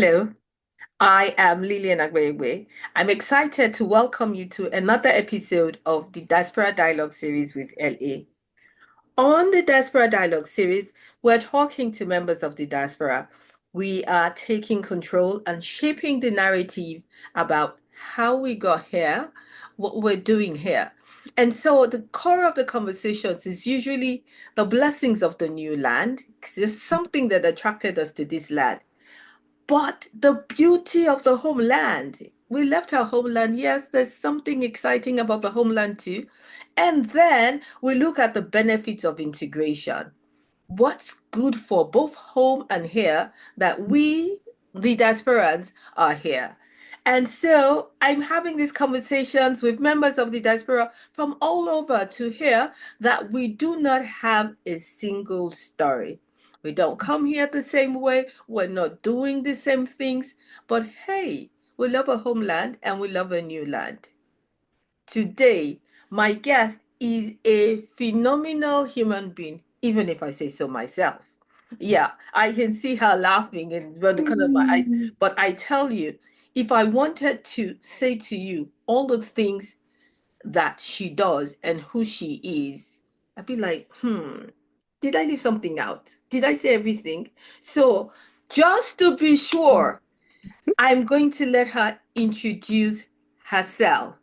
Hello, I am Lillian Agboli. I'm excited to welcome you to another episode of the Diaspora Dialogue Series with LA. On the Diaspora Dialogue Series, we're talking to members of the diaspora. We are taking control and shaping the narrative about how we got here, what we're doing here. And so the core of the conversations is usually the blessings of the new land, because there's something that attracted us to this land. But the beauty of the homeland, we left our homeland. Yes, there's something exciting about the homeland too. And then we look at the benefits of integration. What's good for both home and here that we, the diasporans, are here. And so I'm having these conversations with members of the diaspora from all over to hear that we do not have a single story. We don't come here the same way. We're not doing the same things. But hey, we love a homeland and we love a new land. Today, my guest is a phenomenal human being, even if I say so myself. Yeah, I can see her laughing and well, the corner of my eyes. Mm. But I tell you, if I wanted to say to you all the things that she does and who she is, I'd be like, did I leave something out? Did I say everything? So, just to be sure, I'm going to let her introduce herself.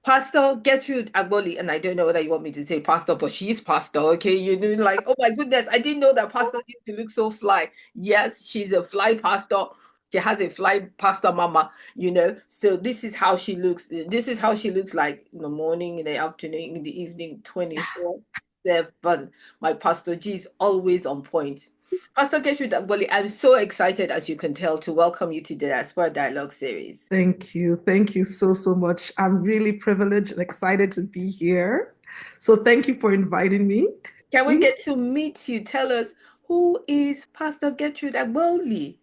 Pastor Gertrude Agboli, and I don't know whether you want me to say pastor, but she is pastor, okay? You know, like, oh my goodness, I didn't know that pastor used to look so fly. Yes, she's a fly pastor. She has a fly pastor mama, you know. So this is how she looks. This is how she looks like in the morning, in the afternoon, in the evening, 24/7. My pastor G is always on point. Pastor Gertrude Agboli, I'm so excited, as you can tell, to welcome you to the Diaspora Dialogue Series. Thank you. Thank you so, so much. I'm really privileged and excited to be here. So thank you for inviting me. Can we get to meet you? Tell us, who is Pastor Gertrude Agboli?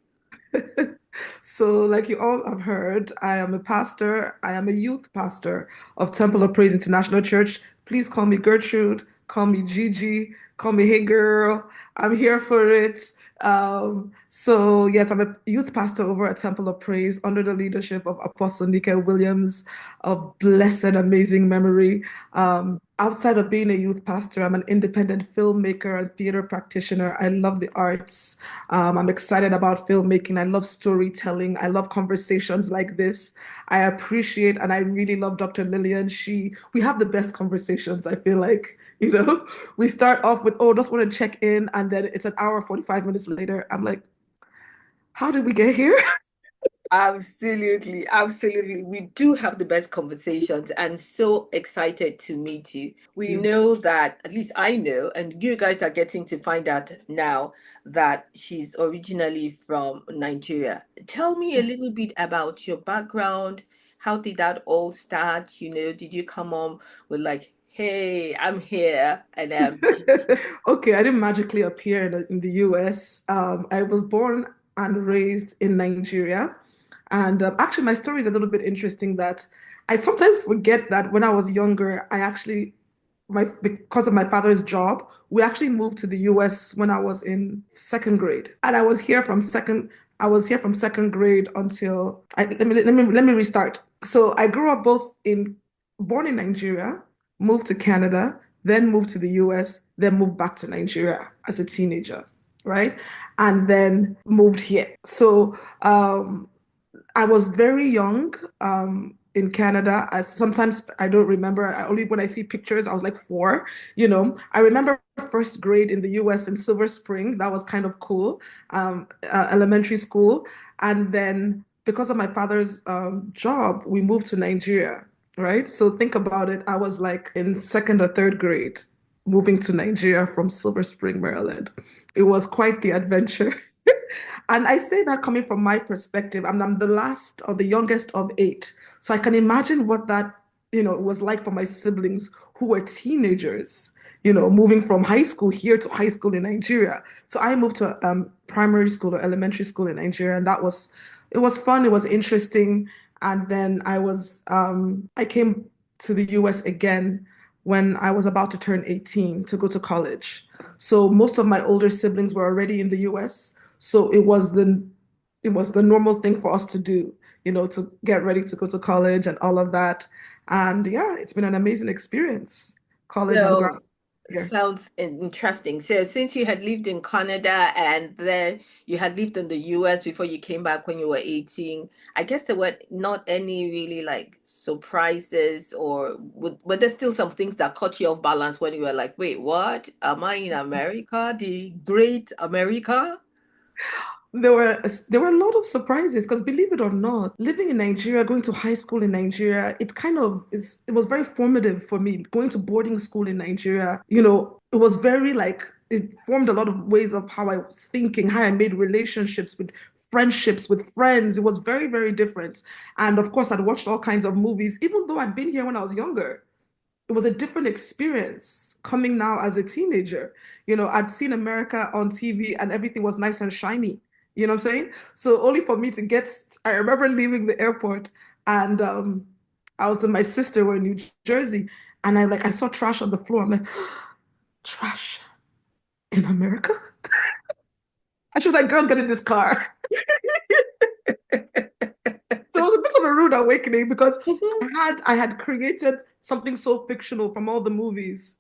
So, like you all have heard, I am a pastor. I am a youth pastor of Temple of Praise International Church. Please call me Gertrude, call me Gigi, call me Hey Girl. I'm here for it. Yes, I'm a youth pastor over at Temple of Praise under the leadership of Apostle Nika Williams of blessed, amazing memory. Outside of being a youth pastor, I'm an independent filmmaker and theater practitioner. I love the arts. I'm excited about filmmaking. I love storytelling. I love conversations like this. I appreciate and I really love Dr. Lillian. We have the best conversations, I feel like, we start off with, oh, just want to check in. And then it's an hour, 45 minutes later. I'm like, how did we get here? Absolutely, absolutely. We do have the best conversations and so excited to meet you. We You. know that, at least I know, and you guys are getting to find out now that she's originally from Nigeria. Tell me a little bit about your background. How did that all start? You know, did you come on with like, hey, I'm here and Okay, I didn't magically appear in the US. I was born and raised in Nigeria. And actually, my story is a little bit interesting that I sometimes forget that when I was younger, because of my father's job, we actually moved to the US when I was in second grade. And I was here from second grade until, let me restart. So I grew up born in Nigeria, moved to Canada, then moved to the US, then moved back to Nigeria as a teenager, right? And then moved here. So I was very young in Canada. Sometimes I don't remember. Only when I see pictures, I was like 4. I remember first grade in the US in Silver Spring. That was kind of cool. Elementary school. And then because of my father's job, we moved to Nigeria, right? So think about it. I was like in second or third grade moving to Nigeria from Silver Spring, Maryland. It was quite the adventure. And I say that coming from my perspective, I'm the last or the youngest of 8. So I can imagine what that, was like for my siblings who were teenagers, moving from high school here to high school in Nigeria. So I moved to primary school or elementary school in Nigeria, and it was fun, it was interesting. And then I came to the US again when I was about to turn 18 to go to college. So most of my older siblings were already in the US. So it was it was the normal thing for us to do, to get ready to go to college and all of that. And yeah, it's been an amazing experience, college and grad So, here. sounds interesting. So, since you had lived in Canada and then you had lived in the US before you came back when you were 18, I guess there were not any really like surprises, or were there still some things that caught you off balance when you were like, wait, what? Am I in America? The great America? There were a lot of surprises because believe it or not, living in Nigeria, going to high school in Nigeria, it was very formative for me. Going to boarding school in Nigeria, it was very like it formed a lot of ways of how I was thinking, how I made relationships with friendships with friends. It was very, very different. And of course, I'd watched all kinds of movies, even though I'd been here when I was younger. It was a different experience coming now as a teenager. I'd seen America on TV and everything was nice and shiny. You know what I'm saying? So only for me to I remember leaving the airport and I was with my sister, we're in New Jersey, and I saw trash on the floor. I'm like, trash in America? And she was like, girl, get in this car. So it was a bit of a rude awakening because I had created something so fictional from all the movies,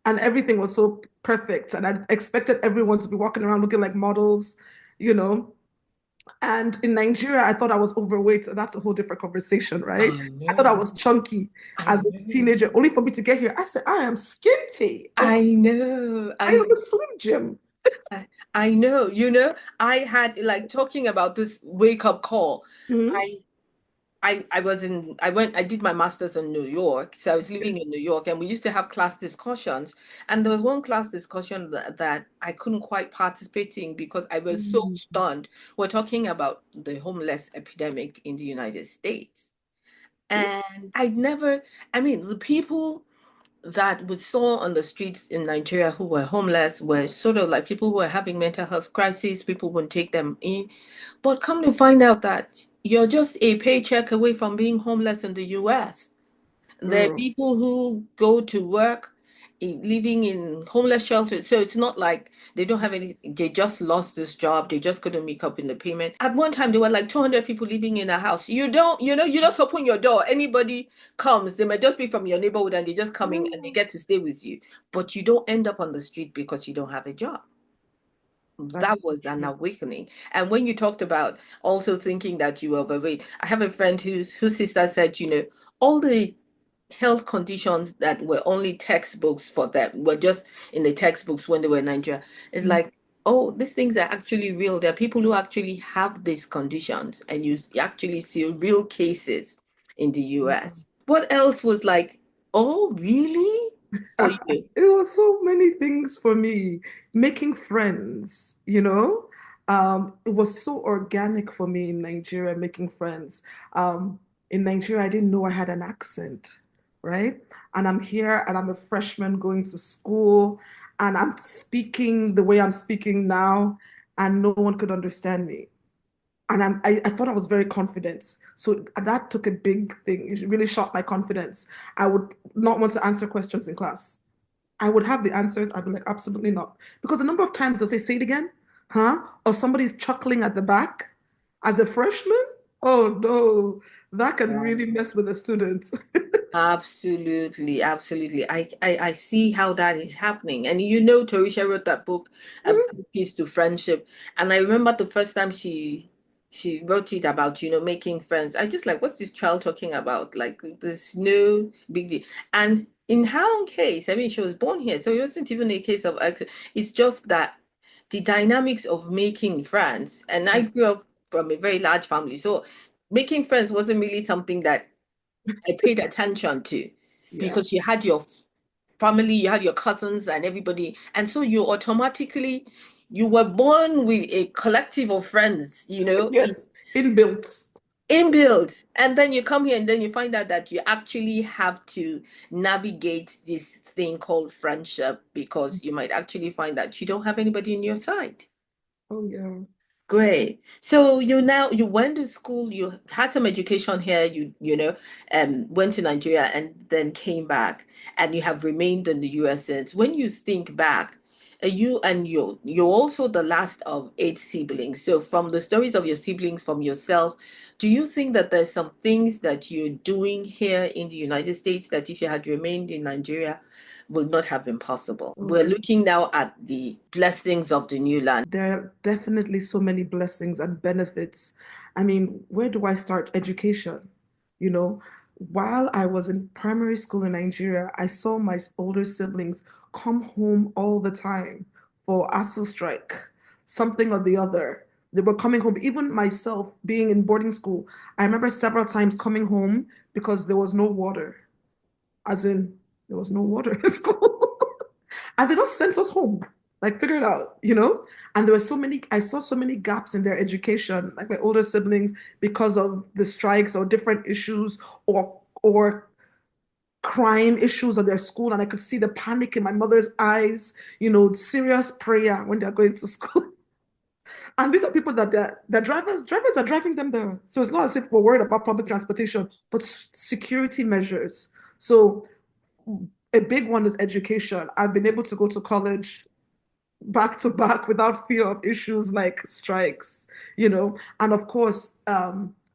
and everything was so perfect. And I expected everyone to be walking around looking like models, you know. And in Nigeria, I thought I was overweight. That's a whole different conversation, right? I I thought I know. was chunky I as a know. teenager, only for me to get here. I said, I am skinty. I know. I am a Slim Jim. I, I know. I had like talking about this wake up call. Mhm. I I did my master's in New York. So I was living in New York and we used to have class discussions. And there was one class discussion that I couldn't quite participate in because I was so Mhm. stunned. We're talking about the homeless epidemic in the United States. And I mean, the people that we saw on the streets in Nigeria who were homeless were sort of like people who were having mental health crises, people wouldn't take them in. But come to find out that you're just a paycheck away from being homeless in the US. There are Girl, people who go to work living in homeless shelters. So it's not like they don't have any, they just lost this job. They just couldn't make up in the payment. At one time, there were like 200 people living in a house. You just open your door. Anybody comes, they might just be from your neighborhood and they just coming and they mm, get to stay with you. But you don't end up on the street because you don't have a job. that That is so was an true. awakening. And when you talked about also thinking that you were overweight, I have a friend whose sister said, all the health conditions that were only textbooks for them, were just in the textbooks when they were in Nigeria. It's Mm, like, oh, these things are actually real. There are people who actually have these conditions, and you actually see real cases in the yeah. US. What else was like, oh, really? For you? It was so many things for me. Making friends, it was so organic for me in Nigeria, making friends. In Nigeria, I didn't know I had an accent, right? And I'm here and I'm a freshman going to school and I'm speaking the way I'm speaking now, and no one could understand me. And I thought I was very confident. So that took a big thing. It really shot my confidence. I would not want to answer questions in class. I would have the answers. I'd be like, absolutely not. Because the number of times they'll say it again, huh? Or somebody's chuckling at the back as a freshman. Oh no, that can really mess with the students. Absolutely, absolutely. I see how that is happening. And Torisha wrote that book, A Piece to Friendship. And I remember the first time she wrote it about, making friends. I just like, what's this child talking about? Like there's no big deal. And in her own case, I mean, she was born here, so it wasn't even a case of accident. It's just that the dynamics of making friends. And I grew up from a very large family. So making friends wasn't really something that I paid attention to Yeah. because you had your family, you had your cousins and everybody. And so you were born with a collective of friends, Yes, inbuilt. inbuilt. And then you come here and then you find out that you actually have to navigate this thing called friendship because you might actually find that you don't have anybody on your side. Oh yeah. Great. So you went to school, you had some education here, went to Nigeria and then came back and you have remained in the US since. When you think back, you're also the last of eight siblings. So from the stories of your siblings, from yourself, do you think that there's some things that you're doing here in the United States that if you had remained in Nigeria would not have been possible? Oh, We're looking now at the blessings of the new land. there are definitely so many blessings and benefits. I mean, where do I start? Education. You know, while I was in primary school in Nigeria, I saw my older siblings come home all the time for ASU strike, something or the other. They were coming home. Even myself being in boarding school, I remember several times coming home because there was no water, as in there was no water in school. And they just sent us home. Like figure it out, you know? And there were so many, I saw so many gaps in their education, like my older siblings, because of the strikes or different issues or crime issues at their school. And I could see the panic in my mother's eyes, serious prayer when they're going to school. And these are people that they're drivers are driving them there. So it's not as if we're worried about public transportation, but security measures. So a big one is education. I've been able to go to college back to back without fear of issues like strikes, and of course,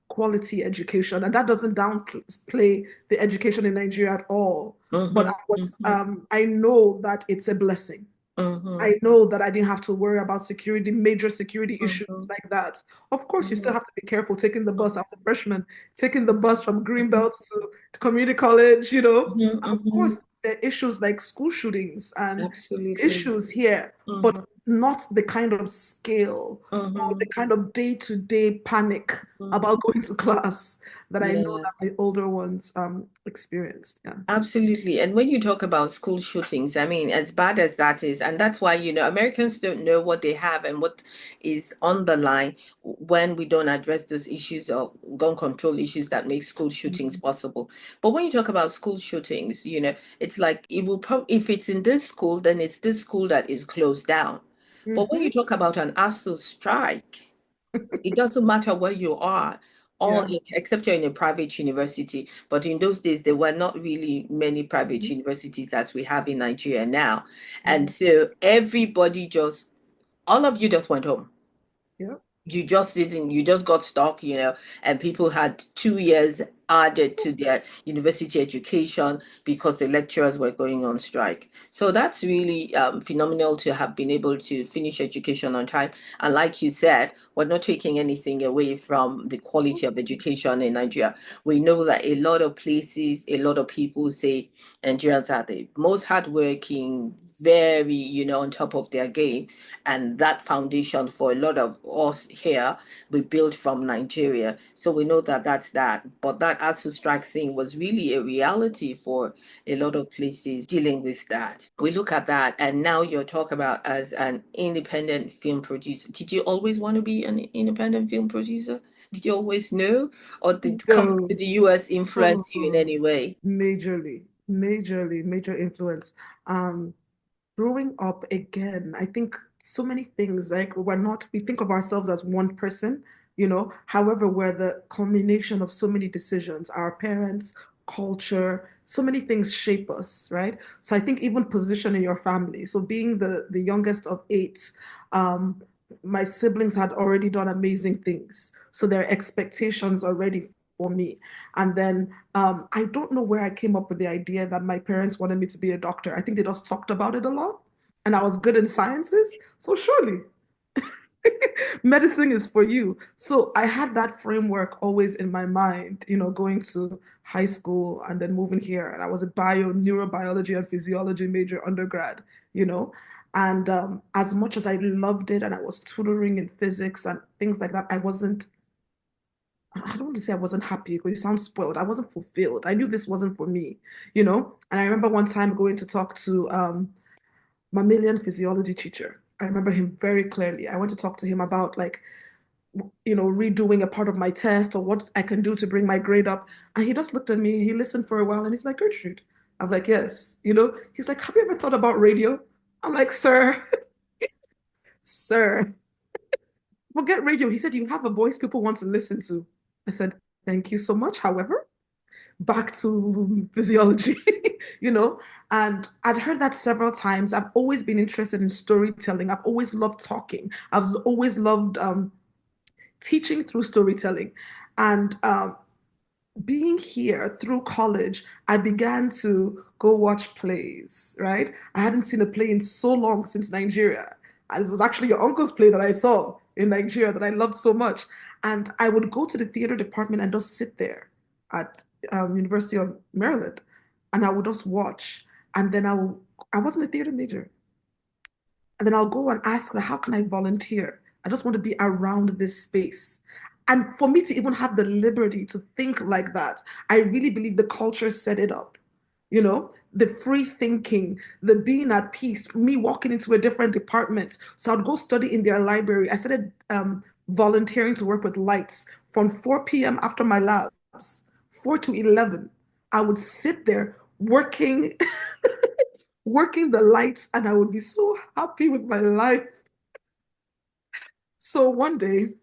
quality education. And that doesn't downplay the education in Nigeria at all. But Mm-hmm, mm-hmm, I know that it's a blessing. mm-hmm, I know that I didn't have to worry about security, major security issues mm-hmm, like that. Of course, you still mm-hmm, have to be careful taking the bus as a freshman, taking the bus from Greenbelt to community college, mm-hmm, And of mm-hmm. course, there are issues like school shootings and Absolutely. issues here, but Mm-hmm, not the kind of scale or the mm-hmm, kind of day-to-day panic mm-hmm. about going to class that I know that Yes. my older ones experienced. Yeah. Absolutely. And when you talk about school shootings, I mean, as bad as that is, and that's why, Americans don't know what they have and what is on the line when we don't address those issues of gun control issues that make school shootings possible. But when you talk about school shootings, it's like it will probably, if it's in this school, then it's this school that is closed down. But when Hmm. you talk about an ASU strike, it doesn't matter where you are, all Yeah. except you're in a private university. But in those days, there were not really many private universities as we have in Nigeria now. And Mhm. so everybody all of you just went home. Yeah. You just didn't, you just got stuck, and people had 2 years added to their university education because the lecturers were going on strike. So that's really phenomenal to have been able to finish education on time. And like you said, we're not taking anything away from the quality of education in Nigeria. We know that a lot of places, a lot of people say Nigerians are the most hardworking, very, on top of their game. And that foundation for a lot of us here, we built from Nigeria. So we know that that's that. But that ASU strike thing was really a reality for a lot of places dealing with that. We look at that, and now you're talking about as an independent film producer. Did you always want to be an independent film producer? Did you always know? Or did coming No. to the US Oh, influence you in any way? major influence. Um, Growing up again, I think so many things, like we think of ourselves as one person, however, we're the culmination of so many decisions. Our parents, culture, so many things shape us, right? So I think even position in your family. So being the youngest of eight, um, my siblings had already done amazing things. So there are expectations already for me. And then I don't know where I came up with the idea that my parents wanted me to be a doctor. I think they just talked about it a lot. And I was good in sciences. So surely medicine is for you. So I had that framework always in my mind, going to high school and then moving here. And I was a neurobiology, and physiology major undergrad, you know. And as much as I loved it and I was tutoring in physics and things like that, I don't want to say I wasn't happy because it sounds spoiled. I wasn't fulfilled. I knew this wasn't for me. And I remember one time going to talk to mammalian physiology teacher. I remember him very clearly. I went to talk to him about like, redoing a part of my test or what I can do to bring my grade up. And he just looked at me, he listened for a while and he's like, Gertrude. I'm like, yes. He's like, have you ever thought about radio? I'm like, sir, sir, forget radio. He said, you have a voice people want to listen to. I said, thank you so much. However, back to physiology, you know? And I'd heard that several times. I've always been interested in storytelling. I've always loved talking. I've always loved teaching through storytelling. And being here through college, I began to go watch plays, right? I hadn't seen a play in so long since Nigeria. And it was actually your uncle's play that I saw in Nigeria that I loved so much. And I would go to the theater department and just sit there at University of Maryland, and I would just watch. And then I wasn't a theater major. And then I'll go and ask, how can I volunteer? I just want to be around this space. And for me to even have the liberty to think like that, I really believe the culture set it up. You know, the free thinking, the being at peace, me walking into a different department. So I'd go study in their library. I started volunteering to work with lights from 4 p.m. after my labs, 4 to 11. I would sit there working working the lights, and I would be so happy with my life. So one day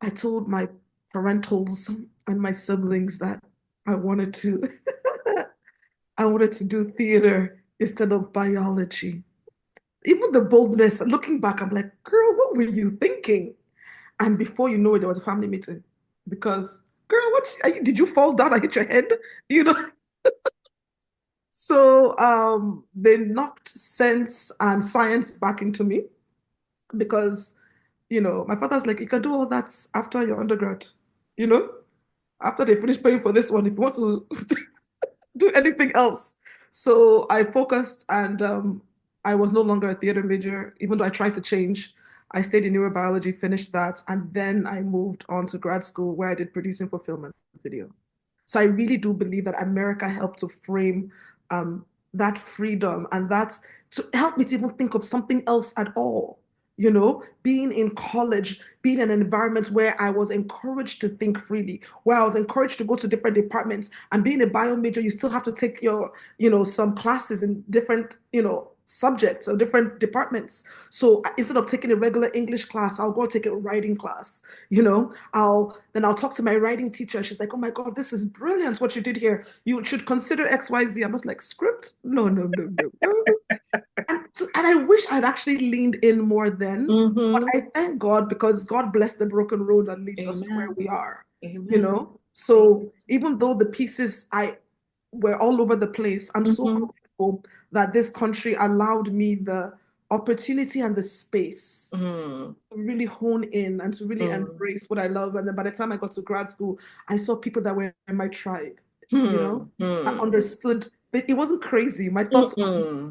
I told my parentals and my siblings that I wanted to I wanted to do theater instead of biology. Even the boldness, looking back, I'm like, girl, what were you thinking? And before you know it, there was a family meeting because, girl, did you fall down and hit your head? You know? So they knocked sense and science back into me because, my father's like, you can do all that after your undergrad, you know, after they finish paying for this one, if you want to do anything else. So I focused, and I was no longer a theater major, even though I tried to change. I stayed in neurobiology, finished that, and then I moved on to grad school where I did producing for film and video. So I really do believe that America helped to frame um, that freedom, and that to help me to even think of something else at all. Being in college, being in an environment where I was encouraged to think freely, where I was encouraged to go to different departments. And being a bio major, you still have to take some classes in different, subjects or different departments. So instead of taking a regular English class, I'll go take a writing class. I'll talk to my writing teacher. She's like, "Oh my God, this is brilliant what you did here. You should consider XYZ." I'm just like, script? No, no, no, no, no. And I wish I'd actually leaned in more then. But Mm-hmm. I thank God because God blessed the broken road that leads us to where Amen. we are. Amen. So even though the pieces I were all over the place, I'm so Mm-hmm. grateful that this country allowed me the opportunity and the space Mm-hmm. to really hone in and to really embrace what I love. And then by the time I got to grad school, I saw people that were in my tribe, that Mm-hmm. understood that it wasn't crazy. My thoughts, Mm-hmm.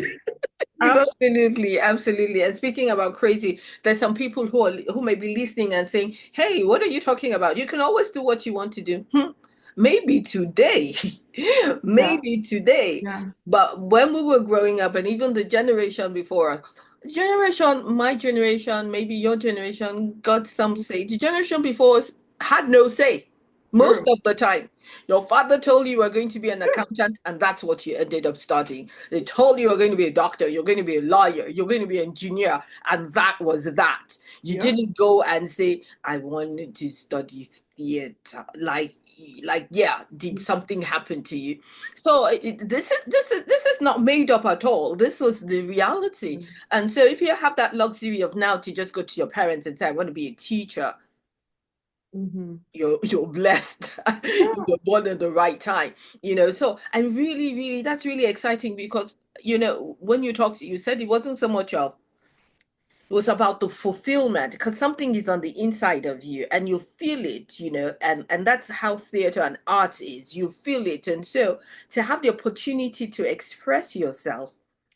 you know, Absolutely, absolutely. And speaking about crazy, there's some people who may be listening and saying, "Hey, what are you talking about? You can always do what you want to do." Maybe today, yeah, maybe today. yeah. But when we were growing up, and even the generation before, my generation, maybe your generation got some say. The generation before us had no say most True. of the time. Your father told you were going to be an accountant, and that's what you ended up studying. They told you were going to be a doctor, you're going to be a lawyer, you're going to be an engineer, and that was that. You Yeah. didn't go and say, I wanted to study theater. Yeah, did something happen to you? So this is not made up at all. This was the reality. And so if you have that luxury of now to just go to your parents and say, I want to be a teacher, Mm-hmm. you're blessed. You Yeah. were born at the right time, so I'm really that's really exciting because when you said it wasn't so much of it was about the fulfillment because something is on the inside of you and you feel it, and that's how theater and art is. You feel it. And so to have the opportunity to express yourself,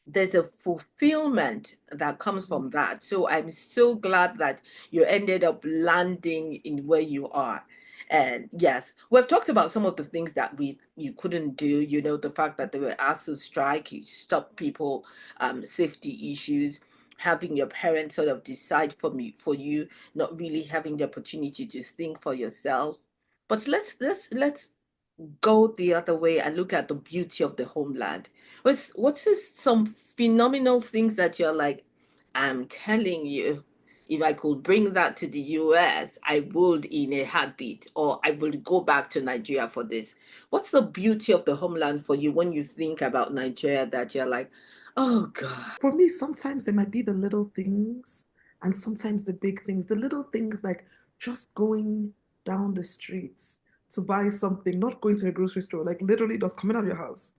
there's a fulfillment that comes from that. So I'm so glad that you ended up landing in where you are. And yes, we've talked about some of the things that you couldn't do, the fact that they were asked to strike, you stopped people, safety issues, having your parents sort of decide for you, not really having the opportunity to think for yourself. But let's go the other way and look at the beauty of the homeland. What's some phenomenal things that you're like, I'm telling you. if I could bring that to the US, I would in a heartbeat, or I would go back to Nigeria for this. What's the beauty of the homeland for you when you think about Nigeria that you're like, oh God? For me, sometimes they might be the little things and sometimes the big things. The little things like just going down the streets to buy something, not going to a grocery store, like literally just coming out of your house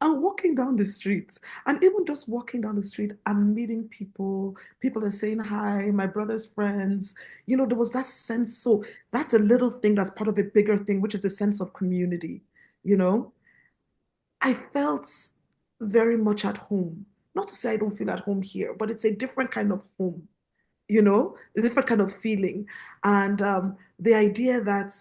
and walking down the streets. And even just walking down the street and meeting people, people are saying hi, my brother's friends. There was that sense. So that's a little thing that's part of a bigger thing, which is the sense of community. You know, I felt very much at home. Not to say I don't feel at home here, but it's a different kind of home, a different kind of feeling. And the idea that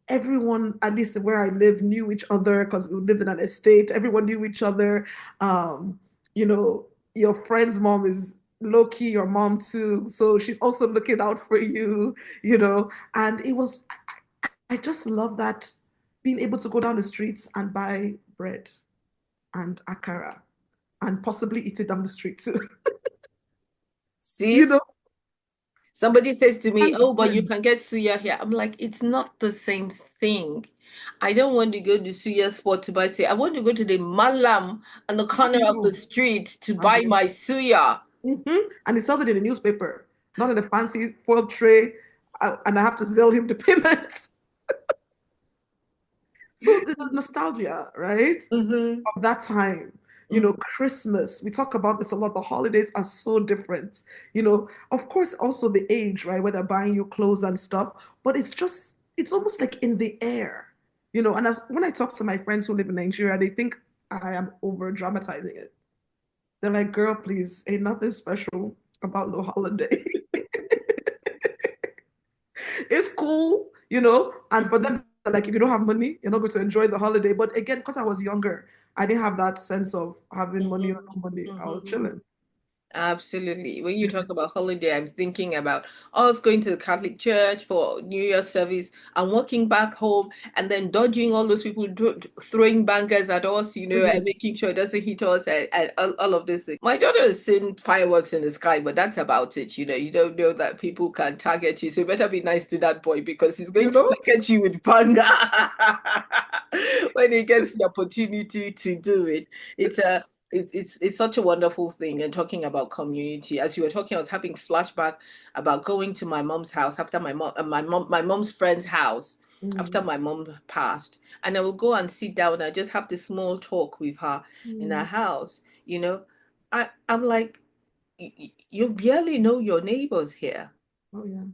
everyone, at least where I lived, knew each other because we lived in an estate, everyone knew each other. Um, your friend's mom is low key your mom too. So she's also looking out for you, and I just love that being able to go down the streets and buy bread and akara and possibly eat it down the street too. See, you know, somebody says to me, and oh, but you can get suya here. I'm like, it's not the same thing. I don't want to go to suya spot to buy suya. I want to go to the malam on the I corner of the know. street to I buy know. my suya. And he sells it in a newspaper, not in a fancy foil tray, and I have to sell him the payment. So the nostalgia, right, Hmm. of that time. Christmas, we talk about this a lot. The holidays are so different. Of course, also the age, right, where they're buying you clothes and stuff, but it's almost like in the air. And when I talk to my friends who live in Nigeria, they think I am over dramatizing it. They're like, girl, please, ain't nothing special about no holiday. It's cool, and for them, like, if you don't have money, you're not going to enjoy the holiday. But again, because I was younger, I didn't have that sense of having money or no money. I was Hmm. chilling. Absolutely. When you talk about holiday, I'm thinking about us going to the Catholic Church for New Year service and walking back home and then dodging all those people throwing bangers at us, Oh, and yes. making sure it doesn't hit us and all of this thing. My daughter has seen fireworks in the sky, but that's about it. You don't know that people can target you. So you better be nice to that boy because he's going You to know? target you with banger when he gets the opportunity to do it. It's a it's such a wonderful thing. And talking about community, as you were talking, I was having flashback about going to my mom's house after my mom's friend's house after Mm, my mom passed, and I will go and sit down and just have this small talk with her in her mm. house. I'm like, you barely know your neighbors here. Oh, yeah.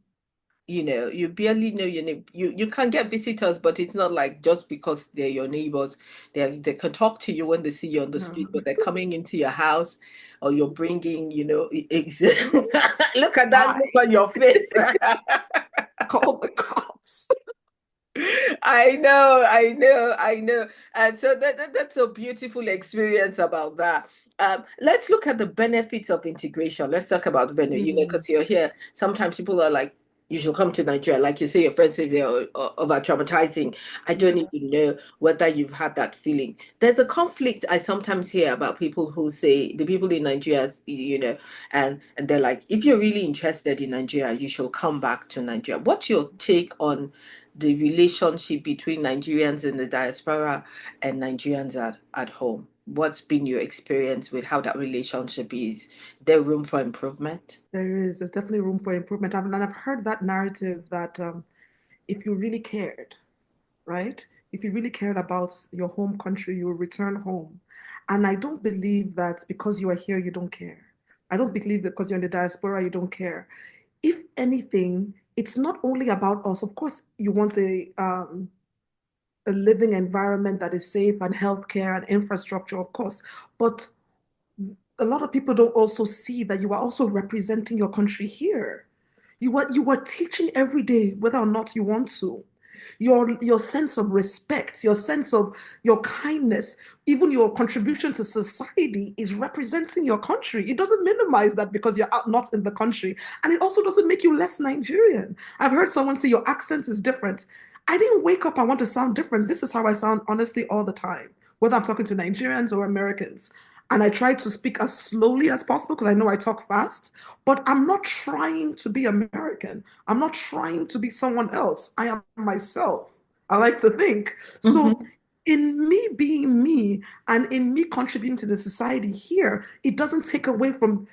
You barely know your name. You can get visitors, but it's not like just because they're your neighbors, they can talk to you when they see you on the No. street, but they're coming into your house or you're bringing, look at that Bye. look on your face. Call the cops. I know. And so that's a beautiful experience about that. Let's look at the benefits of integration. Let's talk about the benefit, Mm, because you're here. Sometimes people are like, you should come to Nigeria. Like you say, your friends say they're over traumatizing. I don't yeah. even know whether you've had that feeling. There's a conflict I sometimes hear about people who say the people in Nigeria, and they're like, if you're really interested in Nigeria, you should come back to Nigeria. What's your take on the relationship between Nigerians in the diaspora and Nigerians at home? What's been your experience with how that relationship is? There room for improvement? There is. There's definitely room for improvement. And I've heard that narrative that if you really cared, right? If you really cared about your home country, you will return home. And I don't believe that because you are here, you don't care. I don't believe that because you're in the diaspora, you don't care. If anything, it's not only about us. Of course, you want a living environment that is safe and healthcare and infrastructure, of course. But a lot of people don't also see that you are also representing your country here. You are teaching every day, whether or not you want to. Your sense of respect, your sense of your kindness, even your contribution to society is representing your country. It doesn't minimize that because you're out not in the country. And it also doesn't make you less Nigerian. I've heard someone say your accent is different. I didn't wake up, I want to sound different. This is how I sound honestly all the time, whether I'm talking to Nigerians or Americans. and I try to speak as slowly as possible because I know I talk fast, but I'm not trying to be American. I'm not trying to be someone else. I am myself. I like to think. So, Mm-hmm. in me being me and in me contributing to the society here, it doesn't take away from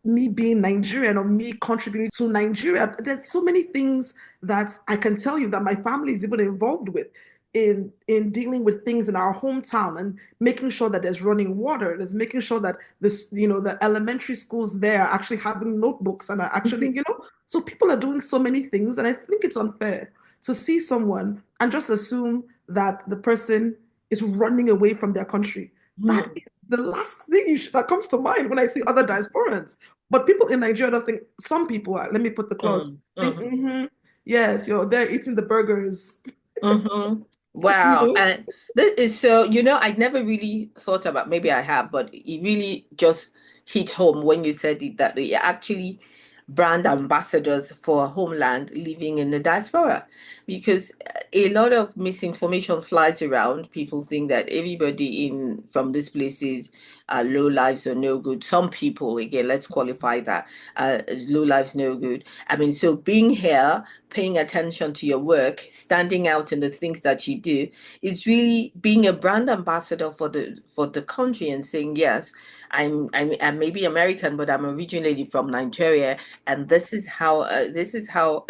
me being Nigerian or me contributing to Nigeria. There's so many things that I can tell you that my family is even involved with in dealing with things in our hometown and making sure that there's running water, there's making sure that this, the elementary schools there are actually having notebooks and are actually, so people are doing so many things, and I think it's unfair to see someone and just assume that the person is running away from their country. That Mm-hmm. is the last thing that comes to mind when I see other diasporans. But people in Nigeria just think, some people, let me put the clause, think, Mm-hmm. yes, you're there eating the burgers, Mm-hmm. you Wow. know? And this is so, I never really thought about, maybe I have, but it really just hit home when you said it that they are actually brand ambassadors for homeland living in the diaspora. Because a lot of misinformation flies around. People think that everybody in from these places are low lives or no good. Some people, again, let's qualify that, low lives, no good. I mean, so being here, paying attention to your work, standing out in the things that you do, is really being a brand ambassador for the country and saying, yes, I'm maybe American, but I'm originally from Nigeria, and this is how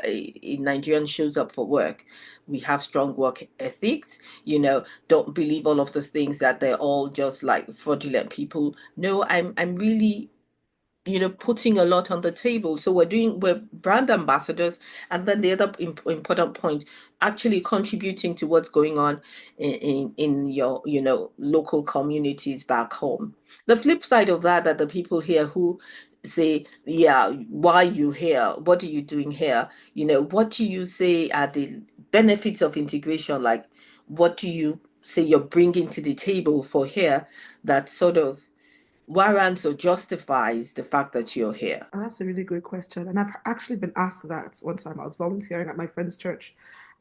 a Nigerian shows up for work. We have strong work ethics, don't believe all of those things that they're all just like fraudulent people. No, I'm really putting a lot on the table. So we're brand ambassadors. And then the other important point, actually contributing to what's going on in your, local communities back home. The flip side of that, that the people here who say, yeah, why are you here? What are you doing here? What do you say are the benefits of integration? Like, what do you say you're bringing to the table for here that sort of warrants or justifies the fact that you're here? And that's a really great question. And I've actually been asked that one time. I was volunteering at my friend's church,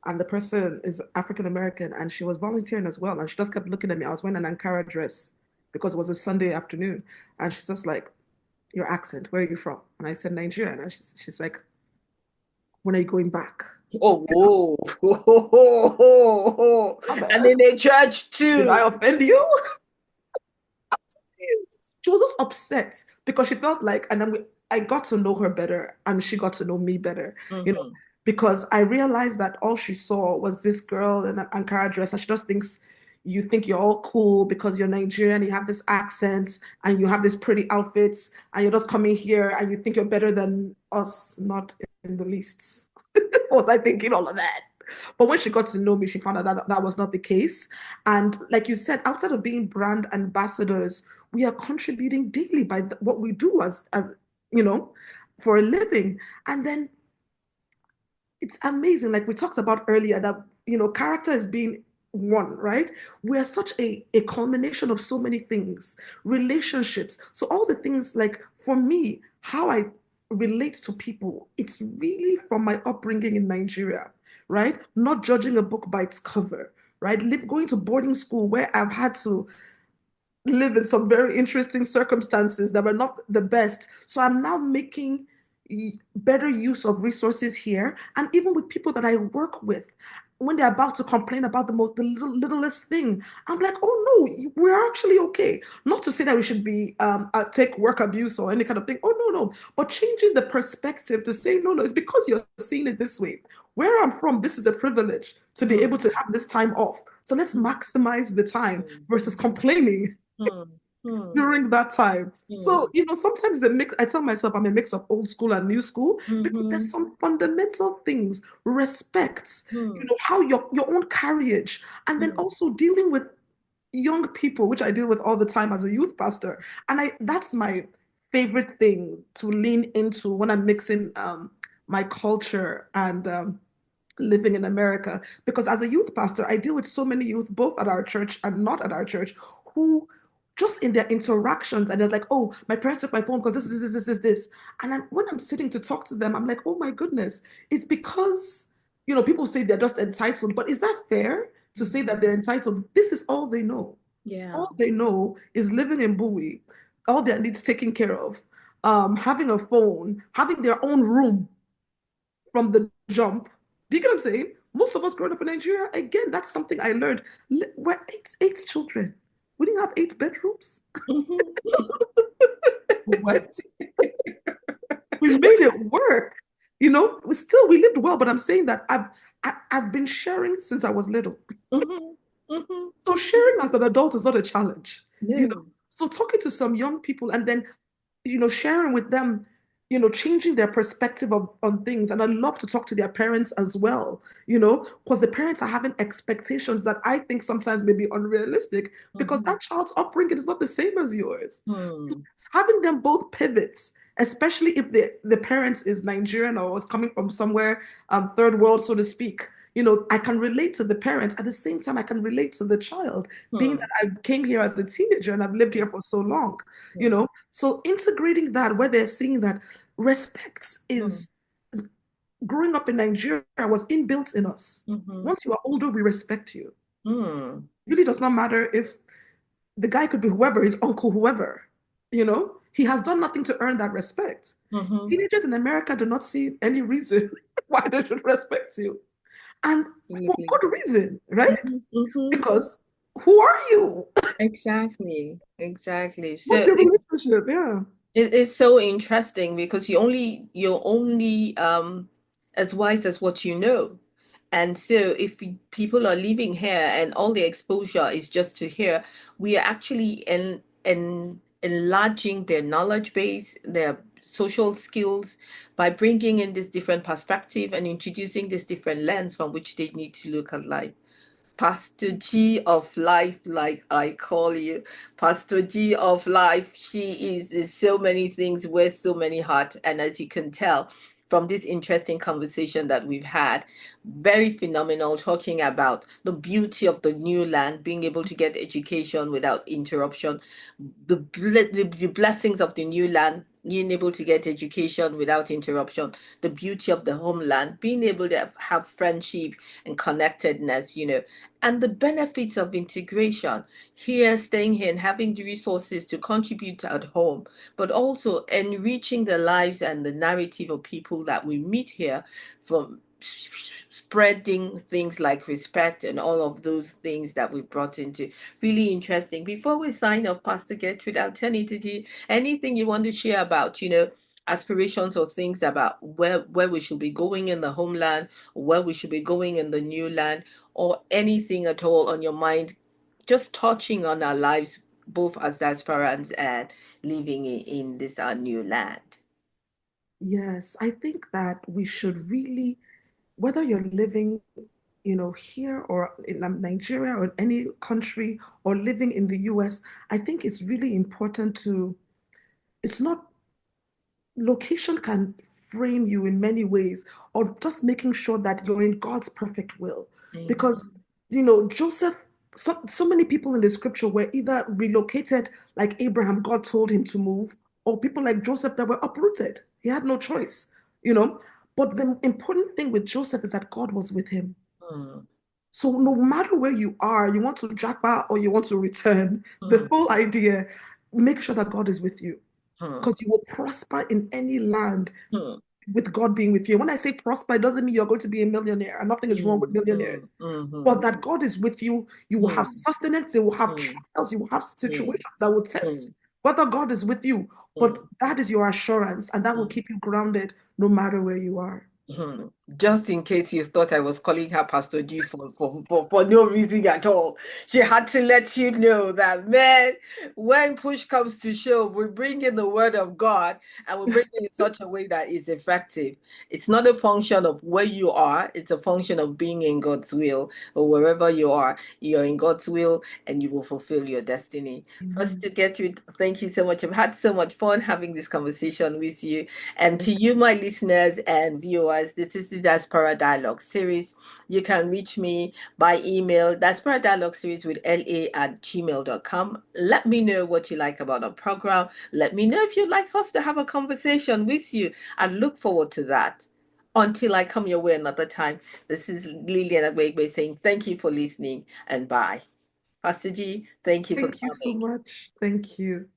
and the person is African American, and she was volunteering as well. And she just kept looking at me. I was wearing an Ankara dress because it was a Sunday afternoon. And she's just like, your accent, where are you from? And I said, Nigeria. And she's like, when are you going back? Oh, whoa. Oh, And man, in a church did too. I offend you? She was just upset because she felt like, and then I got to know her better and she got to know me better, you know, Mm-hmm. because I realized that all she saw was this girl in an Ankara dress, and she just thinks you think you're all cool because you're Nigerian, you have this accent and you have these pretty outfits, and you're just coming here and you think you're better than us, not in the least. Was I thinking all of that? But when she got to know me, she found out that that was not the case. And like you said, outside of being brand ambassadors, we are contributing daily by what we do as you know for a living. And then it's amazing, like we talked about earlier, that character is being one, right? We're such a culmination of so many things, relationships, so all the things, like for me, how I relate to people, it's really from my upbringing in Nigeria, right? Not judging a book by its cover, right? Going to boarding school where I've had to live in some very interesting circumstances that were not the best. So I'm now making better use of resources here. And even with people that I work with, when they're about to complain about the littlest thing, I'm like, oh no, we're actually okay. Not to say that we should be take work abuse or any kind of thing. Oh no. But changing the perspective to say, no, it's because you're seeing it this way. Where I'm from, this is a privilege to be able to Mm-hmm. have this time off. So let's maximize the time versus complaining Mm-hmm. during that time. So, sometimes a mix, I tell myself I'm a mix of old school and new school because there's Mm-hmm. some fundamental things, respect, how your own carriage, and then Mm-hmm. also dealing with young people, which I deal with all the time as a youth pastor. And that's my favorite thing to lean into when I'm mixing my culture and living in America. Because as a youth pastor, I deal with so many youth, both at our church and not at our church, who just in their interactions, and they're like, oh, my parents took my phone because this. And when I'm sitting to talk to them, I'm like, oh my goodness, it's because, people say they're just entitled, but is that fair to say that they're entitled? This is all they know. Yeah. All they know is living in Bowie, all their needs taken care of, having a phone, having their own room from the jump. Do you get what I'm saying? Most of us growing up in Nigeria, again, that's something I learned. We're eight children. We didn't have 8 bedrooms. Mhm. What? We made it work. We lived well, but I'm saying that I've been sharing since I was little. Mhm. Mhm. So sharing as an adult is not a challenge, you know. No. So talking to some young people and then, sharing with them, changing their perspective on things. And I love to talk to their parents as well, because the parents are having expectations that I think sometimes may be unrealistic because Mhm. that child's upbringing is not the same as yours. So Hmm. having them both pivots, especially if the parent is Nigerian or is coming from somewhere third world, so to speak. I can relate to the parent. At the same time, I can relate to the child, being Hmm. that I came here as a teenager and I've lived here for so long, you Hmm. know. So integrating that where they're seeing that respect Hmm. is growing up in Nigeria was inbuilt in us. Mhm. Once you are older, we respect you. Hmm. It really does not matter if the guy could be whoever, his uncle, whoever, he has done nothing to earn that respect. Mhm. Teenagers in America do not see any reason why they should respect you. And for Absolutely. good reason, right? Mhm. Mhm. Because who are you? Exactly. Exactly. What's So your relationship? Yeah. it is so interesting because you're only as wise as what you know. And so if people are living here and all the exposure is just to here, we are actually enlarging their knowledge base, their social skills by bringing in this different perspective and introducing this different lens from which they need to look at life. Pastor G of life, like I call you. Pastor G of life. She is so many things, wears so many hats. And as you can tell from this interesting conversation that we've had, very phenomenal, talking about the beauty of the new land, being able to get education without interruption, the blessings of the new land, being able to get education without interruption, the beauty of the homeland, being able to have friendship and connectedness, and the benefits of integration here, staying here and having the resources to contribute at home, but also enriching the lives and the narrative of people that we meet here from spreading things like respect and all of those things that we brought into. Really interesting. Before we sign off, Pastor Gertrude, I'll turn it to you. Anything you want to share about, aspirations or things about where we should be going in the homeland, where we should be going in the new land, or anything at all on your mind, just touching on our lives, both as diasporans and living in this our new land. Yes, I think that we should really, whether you're living, here or in Nigeria or any country or living in the US, I think it's really important it's not, location can frame you in many ways, or just making sure that you're in God's perfect will. Because, Amen. Joseph, so many people in the scripture were either relocated like Abraham, God told him to move, or people like Joseph that were uprooted. He had no choice, you know. But the important thing with Joseph is that God was with him. Hmm. So no matter where you are, you want to jackpot or you want to return, the Hmm. whole idea, make sure that God is with you Hmm. because you will prosper in any land Hmm. with God being with you. When I say prosper, it doesn't mean you're going to be a millionaire, and nothing is wrong with Hmm. Hmm. millionaires. Hmm. But that God is with you, you will have Hmm. sustenance, you will have Hmm. trials, you will have Hmm. situations that will Hmm. test whether God is with you. But Hmm. that is your assurance, and that will Hmm. keep you grounded no matter where you are. Hmm. Just in case you thought I was calling her Pastor G for no reason at all. She had to let you know that, man, when push comes to shove, we bring in the word of God and we bring it in such a way that is effective. It's not a function of where you are, it's a function of being in God's will. Or wherever you are, you're in God's will and you will fulfill your destiny. First, Amen. to get you, thank you so much. I've had so much fun having this conversation with you. And to you, my listeners and viewers, this is the Diaspora Dialogue Series. You can reach me by email, Diaspora Dialogue Series with la@gmail.com. Let me know what you like about our program. Let me know if you'd like us to have a conversation with you. I look forward to that. Until I come your way another time, this is Lillian Agbegbe saying thank you for listening and bye. Pastor G, thank you for Thank you so coming. much. Thank you.